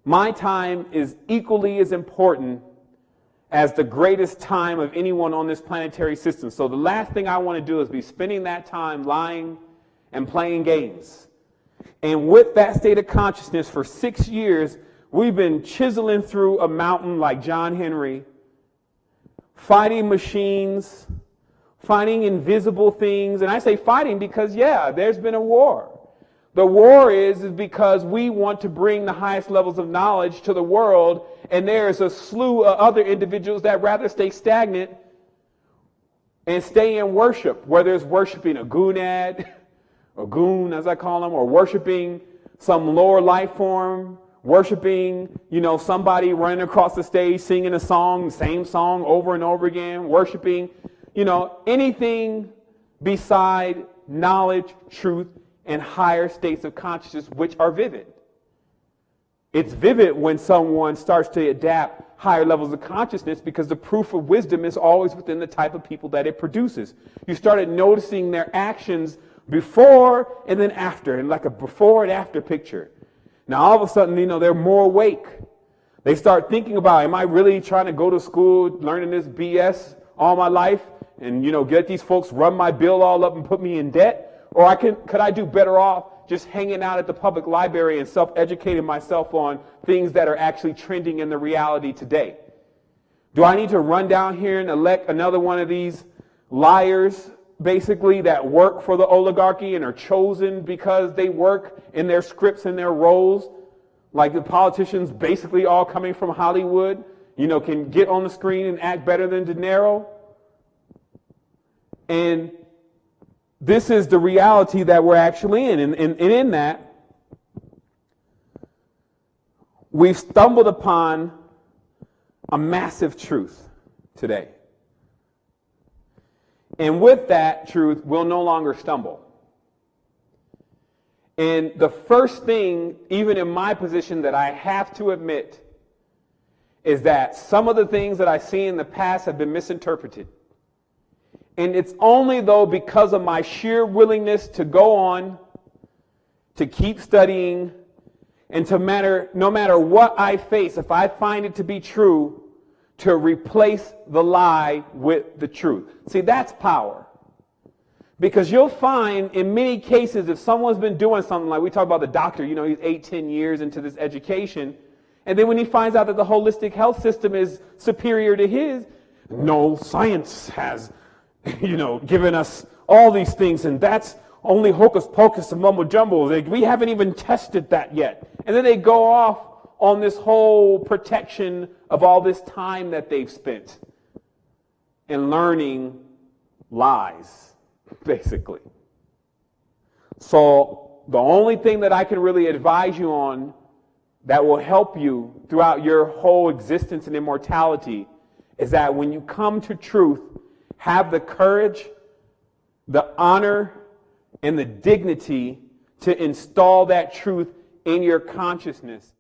My time is equally as important as the greatest time of anyone on this planetary system. So the last thing I want to do is be spending that time lying and playing games. And with that state of consciousness for 6 years, we've been chiseling through a mountain like John Henry, fighting machines, fighting invisible things. And I say fighting because, yeah, there's been a war. The war is because we want to bring the highest levels of knowledge to the world, and there's a slew of other individuals that rather stay stagnant and stay in worship, whether it's worshiping a goonad, or goon as I call them, or worshiping some lower life form, worshiping, somebody running across the stage singing a song, the same song over and over again, worshiping, anything beside knowledge, truth, and higher states of consciousness, which are vivid. It's vivid when someone starts to adapt higher levels of consciousness, because the proof of wisdom is always within the type of people that it produces. You started noticing their actions before and then after, and like a before and after picture. Now all of a sudden, they're more awake. They start thinking about, am I really trying to go to school learning this BS all my life and, get these folks run my bill all up and put me in debt? Or could I do better off just hanging out at the public library and self-educating myself on things that are actually trending in the reality today? Do I need to run down here and elect another one of these liars, basically, that work for the oligarchy and are chosen because they work in their scripts and their roles, like the politicians basically all coming from Hollywood, can get on the screen and act better than De Niro? And this is the reality that we're actually in. And in that, we've stumbled upon a massive truth today. And with that truth, we'll no longer stumble. And the first thing, even in my position, that I have to admit is that some of the things that I see in the past have been misinterpreted. And it's only, though, because of my sheer willingness to go on, to keep studying, and no matter what I face, if I find it to be true, to replace the lie with the truth. See, that's power. Because you'll find in many cases, if someone's been doing something, like we talk about the doctor, he's 8-10 years into this education, and then when he finds out that the holistic health system is superior to his, no, science has given us all these things, and that's only hocus pocus and mumbo jumbo. We haven't even tested that yet. And then they go off on this whole protection of all this time that they've spent in learning lies, basically. So the only thing that I can really advise you on that will help you throughout your whole existence and immortality is that when you come to truth, have the courage, the honor, and the dignity to install that truth in your consciousness.